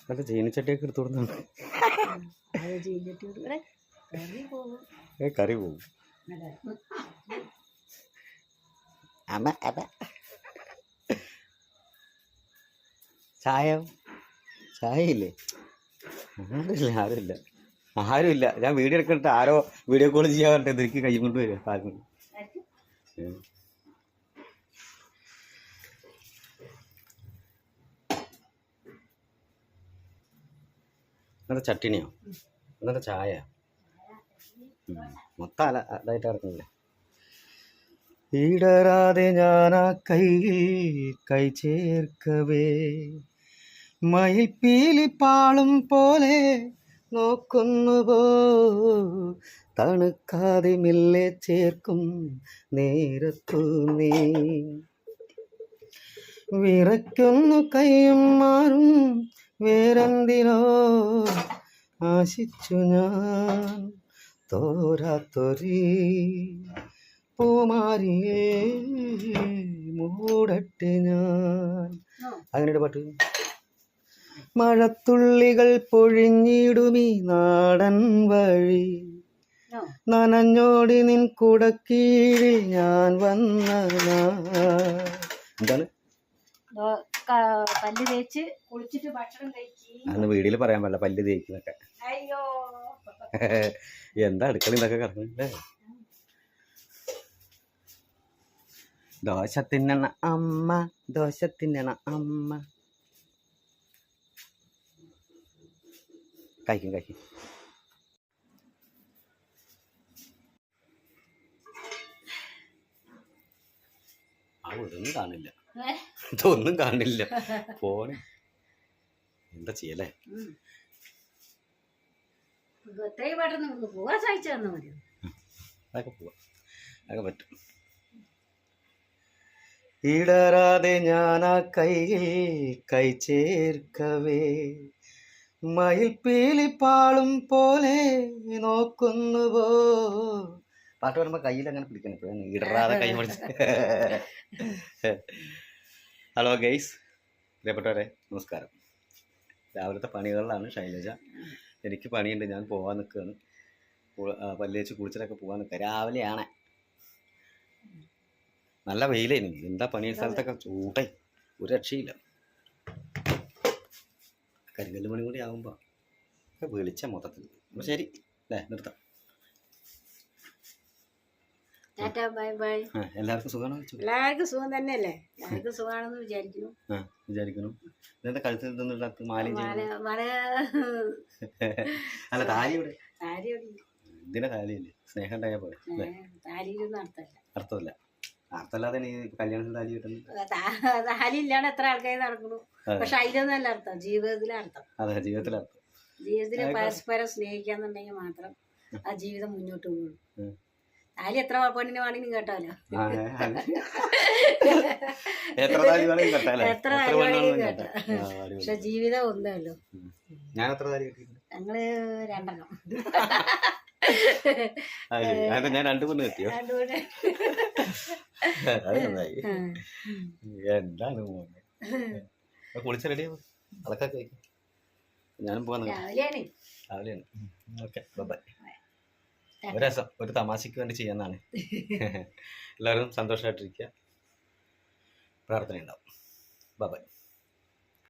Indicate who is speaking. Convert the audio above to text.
Speaker 1: അല്ല ചീനിച്ചട്ടിയൊക്കെ എടുത്തു കൊടുത്താണ്. കറി പോകും. ചായ ചായയില്ലേ? ആരുമില്ല. ഞാൻ വീഡിയോ എടുക്കണിട്ട് ആരോ വീഡിയോ കോൾ ചെയ്യാൻ പറഞ്ഞിട്ട് എനിക്ക് കൈ കൊണ്ട് വരിക കാലം കൊണ്ട്. ഇന്നത്തെ ചട്ടിനിയോ? ഇന്നത്തെ ചായ മൊത്തം അതായിട്ട് ഇറക്കുന്നില്ലേ? ഇടരാതെ ഞാൻ ആ കൈ ചേർക്കവേ മയിൽപ്പീലിപ്പാളും പോലെ നോക്കുന്നുവോ, തണുക്കാതെ മെല്ലെ ചേർക്കും നേരത്തു നീ വിറയ്ക്കുന്നു കൈയും മാറും വേറെന്തിനോ ആശിച്ചു ഞാൻ തോരാത്തൊരീ പൂമാരിയെ മൂടട്ടെ ഞാൻ. അങ്ങനെയുടെ പാട്ട്. മഴത്തുള്ളികൾ പൊഴിഞ്ഞിടുമീ നാടൻ വഴി, നനഞ്ഞോടി നിൻ കുടക്കീഴിൽ ഞാൻ വന്ന. എന്താണ്
Speaker 2: പല്ല് തേച്ച് കുളിച്ചിട്ട് ഭക്ഷണം കഴിച്ച്
Speaker 1: അന്ന് വീട്ടിൽ പറയാൻ പാടില്ല പല്ല് തേക്കുന്നൊക്കെ.
Speaker 2: അയ്യോ
Speaker 1: എന്താ അടുക്കള ഇതൊക്കെ കറങ്ങുന്നുണ്ട്. ദോശ തിന്നണ അമ്മ, ദോശ തിന്നണ അമ്മ. കഴിക്കും. ഇതൊന്നും കാണില്ല ഫോണ്. എന്താ ചെയ്യല്ലേ? അതൊക്കെ പോവാ, അതൊക്കെ പറ്റും. ഇടരാതെ ഞാൻ ആ കൈ ചേർക്കവേ മയിൽപ്പീലിപ്പാളും പോലെ നോക്കുന്നുവോ. പാട്ട് വരുമ്പോ കയ്യിൽ അങ്ങനെ പിടിക്കണം. ഇപ്പോഴാണ് ഇടറാതെ കൈ പിടിച്ച്. ഹലോ ഗൈസ്, പ്രിയപ്പെട്ടവരെ നമസ്കാരം. രാവിലത്തെ പണികളിലാണ് ശൈലജ. എനിക്ക് പണിയുണ്ട്, ഞാൻ പോകാൻ നിൽക്കുകയാണ്. പല്ലേച്ച് കുളിച്ചിട്ടൊക്കെ പോകാൻ നിൽക്കുക. രാവിലെയാണ്, നല്ല വെയിലേനി. എന്താ പണി സ്ഥലത്തൊക്കെ ചൂട്ടേ, ഒരു രക്ഷയില്ല. കരിങ്കല്ല് പണി കൂടി ആകുമ്പോൾ ഒക്കെ വിളിച്ച മൊത്തത്തിൽ. അപ്പോൾ ശരി അല്ലേ, നിർത്താം. എല്ലാവർക്കും സുഖമാണോ?
Speaker 2: എല്ലാവർക്കും സുഖം തന്നെയല്ലേ? എല്ലാവർക്കും സുഖമാണെന്ന്
Speaker 1: വിചാരിക്കുന്നു. ഇന്നത്തെ കഴുത്തിൽ മാലയും അല്ല താലിയുടെ ഇതിനെ താലിയില്ലേ? സ്നേഹം ഉണ്ടായാൽ പോലെ അർത്ഥമില്ല. അർത്ഥമല്ലാതെ കല്യാണത്തിന് താലി കിട്ടുന്നു.
Speaker 2: താലി ഇല്ലാണ്ട് എത്ര ആൾക്കാർ നടക്കുന്നു. പക്ഷെ അതിലൊന്നും അല്ല അർത്ഥം, ജീവിതത്തിലെ അർത്ഥം.
Speaker 1: അതെ, ജീവിതത്തിലർത്ഥം.
Speaker 2: ജീവിതത്തിൽ പരസ്പരം സ്നേഹിക്കാന്നുണ്ടെങ്കിൽ മാത്രം ആ ജീവിതം മുന്നോട്ട് പോകും. താലി എത്ര പെണ്ണിന് വേണമെങ്കിലും കേട്ടാലോ,
Speaker 1: എത്ര താലി
Speaker 2: വേണമെങ്കിലും കേട്ടോ. പക്ഷെ ജീവിതം ഒന്നല്ലോ.
Speaker 1: ഞാൻ എത്ര താലി കിട്ടിയിട്ടുണ്ട്?
Speaker 2: ഞങ്ങള് 2
Speaker 1: ഞാൻ 2 പെണ്ണ് കിട്ടിയോ? എന്താണ് കുളിച്ച റെഡിയാവും, അതൊക്കെ കഴിക്കും. ഞാനും പോവാൻ രാവിലെയാണ്. Okay, bye. ഒരു രസം, ഒരു തമാശയ്ക്ക് വേണ്ടി ചെയ്യാന്നാണ്. എല്ലാവരും സന്തോഷമായിട്ടിരിക്കുക. പ്രാർത്ഥന ഉണ്ടാവും. ബൈ.